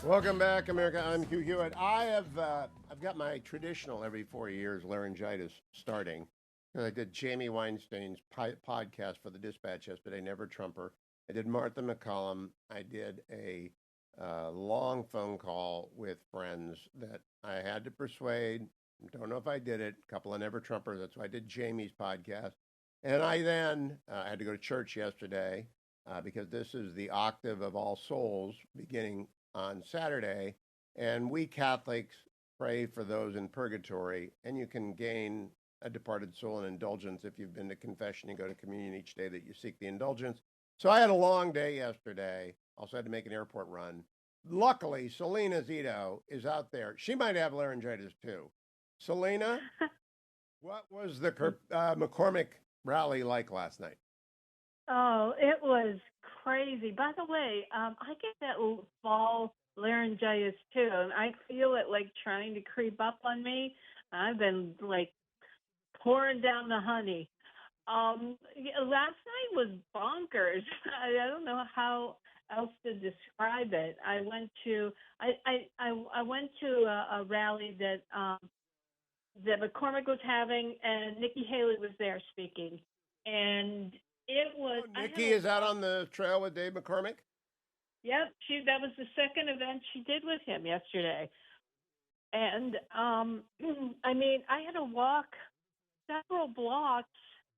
Welcome back, America. I'm Hugh Hewitt. I've got my traditional every 4 years laryngitis starting. I did Jamie Weinstein's podcast for the Dispatch yesterday, Never Trumper. I did Martha McCollum. I did a long phone call with friends that I had to persuade. Don't know if I did it. A couple of Never Trumpers. That's why I did Jamie's podcast. And I then had to go to church yesterday because this is the octave of All Souls beginning on Saturday, and we Catholics pray for those in purgatory, and you can gain a departed soul and indulgence if you've been to confession and go to communion each day that you seek the indulgence. So I had a long day yesterday. Also had to make an airport run. Luckily, Salena Zito is out there. She might have laryngitis too. Salena, what was the McCormick rally like last night? Oh, it was crazy. By the way, I get that fall laryngitis too, and I feel it like trying to creep up on me. I've been like pouring down the honey. Last night was bonkers. I don't know how else to describe it. I went to a rally that McCormick was having, and Nikki Haley was there speaking, and it was. Nikki is out on the trail with Dave McCormick? Yep, that was the second event she did with him yesterday. And, I mean, I had to walk several blocks.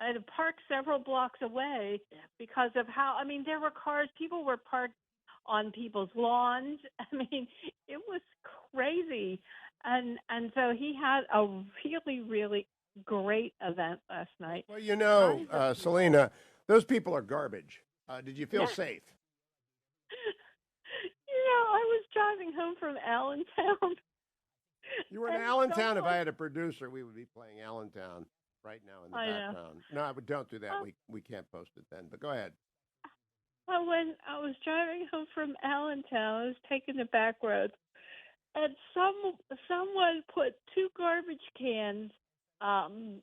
I had to park several blocks away because of how, I mean, there were cars, people were parked on people's lawns. I mean, it was crazy. And so he had a really, really great event last night. Well, you know, Salena, those people are garbage. Did you feel safe? I was driving home from Allentown. You were in Allentown. If I had a producer, we would be playing Allentown right now in the background. No, don't do that. We can't post it then, but go ahead. When I was driving home from Allentown, I was taking the back roads, and someone put two garbage cans on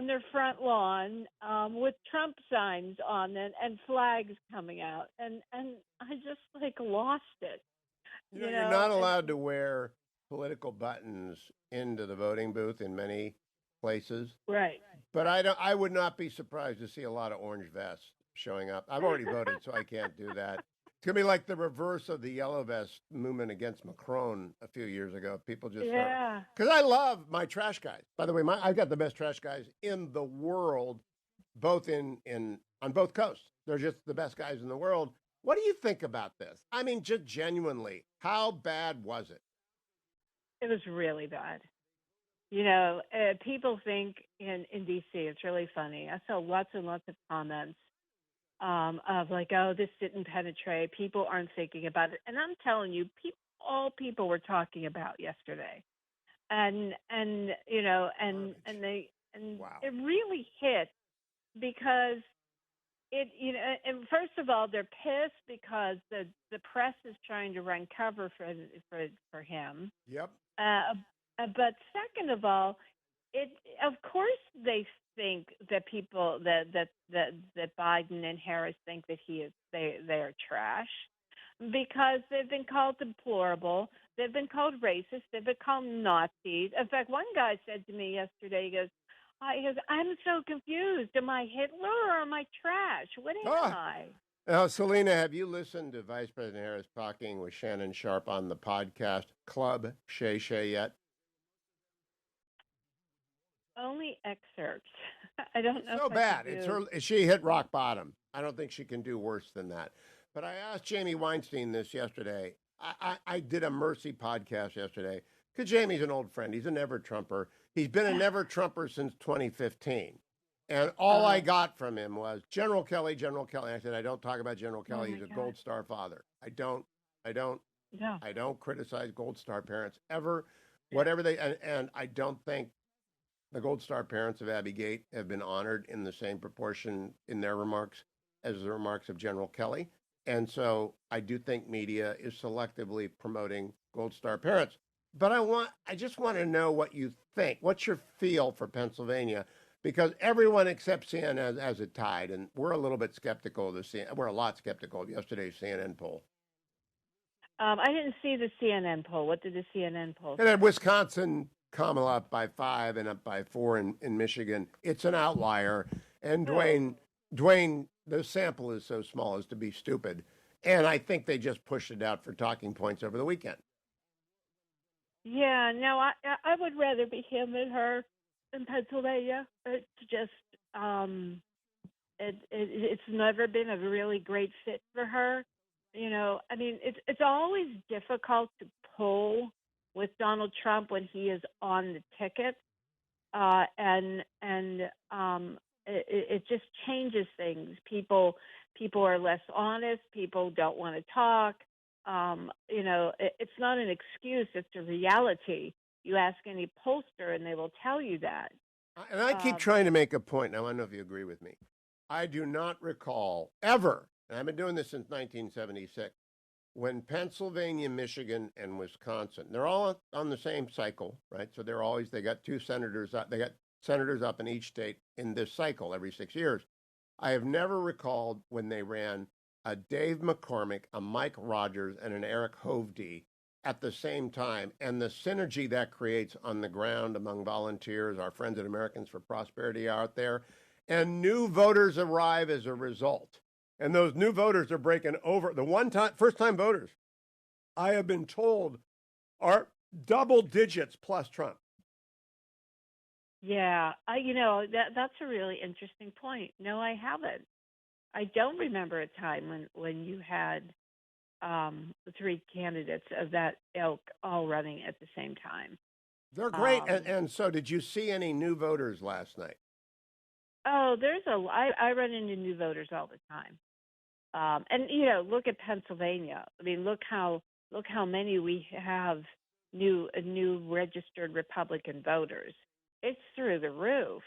their front lawn with Trump signs on it and flags coming out, and I just lost it. You're not allowed to wear political buttons into the voting booth in many places. Right. But I would not be surprised to see a lot of orange vests showing up. I've already voted, so I can't do that. It's going to be like the reverse of the yellow vest movement against Macron a few years ago. People just because I love my trash guys. By the way, I've got the best trash guys in the world, both on both coasts. They're just the best guys in the world. What do you think about this? I mean, just genuinely, how bad was it? It was really bad. People think in D.C. it's really funny. I saw lots and lots of comments of like, oh, this didn't penetrate. People aren't thinking about it. And I'm telling you, all people were talking about yesterday. And wow. It really hit because and first of all, they're pissed because the press is trying to run cover for him. Yep. But second of all, of course they think that people that Biden and Harris think that they are trash because they've been called deplorable, they've been called racist, they've been called Nazis. In fact, one guy said to me yesterday, he goes, I'm so confused. Am I Hitler or am I trash? What am I? Now, Salena, have you listened to Vice President Harris talking with Shannon Sharp on the podcast Club Shay Shay yet? Only excerpts. I don't know. It's so bad. She hit rock bottom. I don't think she can do worse than that. But I asked Jamie Weinstein this yesterday. I did a Mercy podcast yesterday because Jamie's an old friend. He's a Never Trumper. He's been a Never Trumper since 2015. And all I got from him was General Kelly. I said, I don't talk about General Kelly. He's a Gold Star father. I don't criticize Gold Star parents ever, whatever and I don't think the Gold Star parents of Abby Gate have been honored in the same proportion in their remarks as the remarks of General Kelly. And so I do think media is selectively promoting Gold Star parents. But I just want to know what you think. What's your feel for Pennsylvania? Because everyone except CNN has it tied, and we're a little bit skeptical of we're a lot skeptical of yesterday's CNN poll. I didn't see the CNN poll. What did the CNN poll And say? then Wisconsin, Kamala up by 5 and up by 4 in Michigan. It's an outlier. And Dwayne, the sample is so small as to be stupid. And I think they just pushed it out for talking points over the weekend. Yeah, no, I would rather be him than her in Pennsylvania. It's just it's never been a really great fit for her. I mean, it's always difficult to pull with Donald Trump when he is on the ticket, and it just changes things. People are less honest. People don't want to talk. It's not an excuse. It's a reality. You ask any pollster, and they will tell you that. And I keep trying to make a point. Now, I don't know if you agree with me. I do not recall ever, and I've been doing this since 1976, when Pennsylvania, Michigan, and Wisconsin, they're all on the same cycle, right? So they got two senators up, they got senators up in each state in this cycle every 6 years. I have never recalled when they ran a Dave McCormick, a Mike Rogers, and an Eric Hovde at the same time, and the synergy that creates on the ground among volunteers, our friends at Americans for Prosperity out there, and new voters arrive as a result. And those new voters are breaking over. The first-time voters, I have been told, are double digits plus Trump. Yeah, that's a really interesting point. No, I haven't. I don't remember a time when you had the three candidates of that ilk all running at the same time. They're great. And so did you see any new voters last night? Oh, I run into new voters all the time. And look at Pennsylvania. I mean, look how many we have new registered Republican voters. It's through the roof.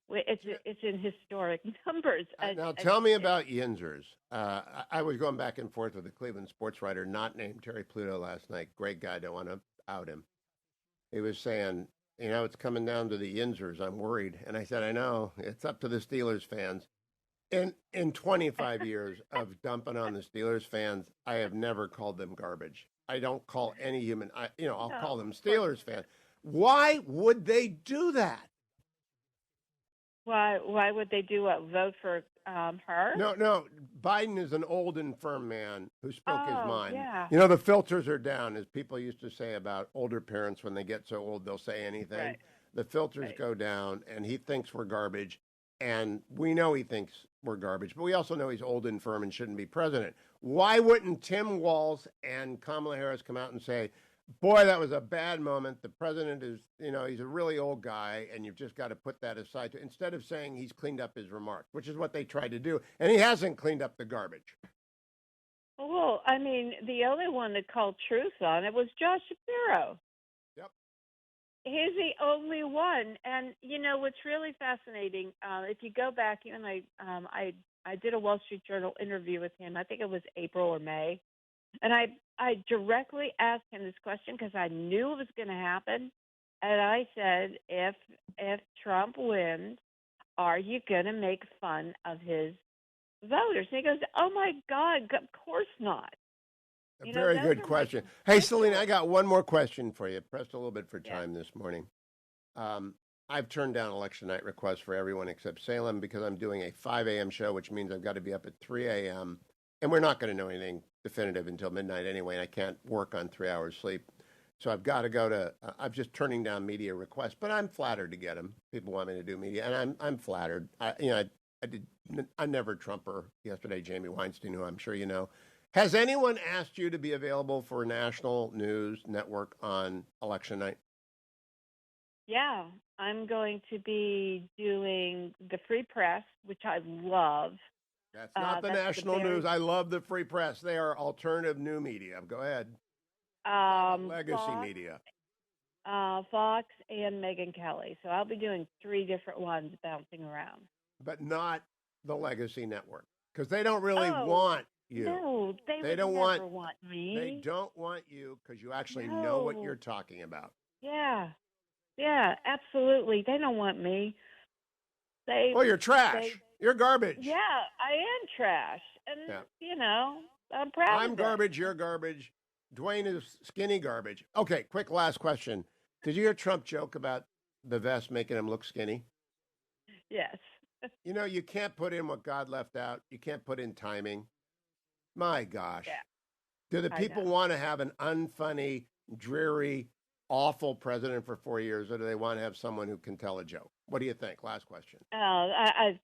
It's in historic numbers. Now, tell me about Yinzers. I was going back and forth with a Cleveland sports writer not named Terry Pluto last night. Great guy. Don't want to out him. He was saying, it's coming down to the Yinzers. I'm worried. And I said, I know. It's up to the Steelers fans. In 25 years of dumping on the Steelers fans, I have never called them garbage. I don't call any human. I'll call them Steelers fans. Why would they do that? Why would they do what? Vote for her? No. Biden is an old, infirm man who spoke his mind. Yeah. The filters are down, as people used to say about older parents. When they get so old, they'll say anything. Right. The filters go down, and he thinks we're garbage. And we know he thinks we're garbage, but we also know he's old, infirm, and shouldn't be president. Why wouldn't Tim Walz and Kamala Harris come out and say, boy, that was a bad moment. The president is, he's a really old guy, and you've just got to put that aside, instead of saying he's cleaned up his remarks, which is what they tried to do. And he hasn't cleaned up the garbage. Well, I mean, the only one that called truth on it was Josh Shapiro. Yep. He's the only one. And, what's really fascinating, if you go back, I did a Wall Street Journal interview with him. I think it was April or May. And I directly asked him this question because I knew it was going to happen. And I said, if Trump wins, are you going to make fun of his voters? And he goes, oh, my God, of course not. A very good question. Hey, Salena, I got one more question for you. Pressed a little bit for time this morning. I've turned down election night requests for everyone except Salem because I'm doing a 5 a.m. show, which means I've got to be up at 3 a.m. And we're not going to know anything definitive until midnight anyway, and I can't work on 3 hours sleep. So I've got to go to, I'm just turning down media requests, but I'm flattered to get them. People want me to do media, and I'm flattered. I never Trumper yesterday, Jamie Weinstein, who I'm sure you know. Has anyone asked you to be available for a national news network on election night? Yeah, I'm going to be doing the Free Press, which I love. That's not the national news. I love the Free Press. They are alternative new media. Go ahead. Legacy media. Fox and Megyn Kelly. So I'll be doing 3 different ones bouncing around. But not the Legacy Network, because they don't really want you. No, they don't never want me. They don't want you because you actually know what you're talking about. Yeah, absolutely. They don't want me. You're trash. You're garbage. Yeah, I am trash. And, I'm proud of it. I'm garbage. You're garbage. Dwayne is skinny garbage. Okay, quick last question. Did you hear Trump joke about the vest making him look skinny? Yes. You know, you can't put in what God left out. You can't put in timing. My gosh. Yeah, Do the I people know. want to have an unfunny, dreary, awful president for 4 years, or do they want to have someone who can tell a joke? What do you think? Last question.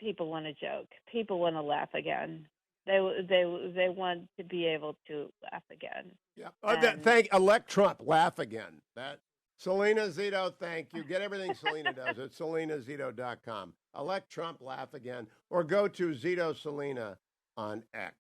People want to joke. People want to laugh again. They want to be able to laugh again. Yeah. And Elect Trump. Laugh again. That Salena Zito, thank you. Get everything Salena does at salenazito.com. Elect Trump, laugh again, or go to Zito Salena on X.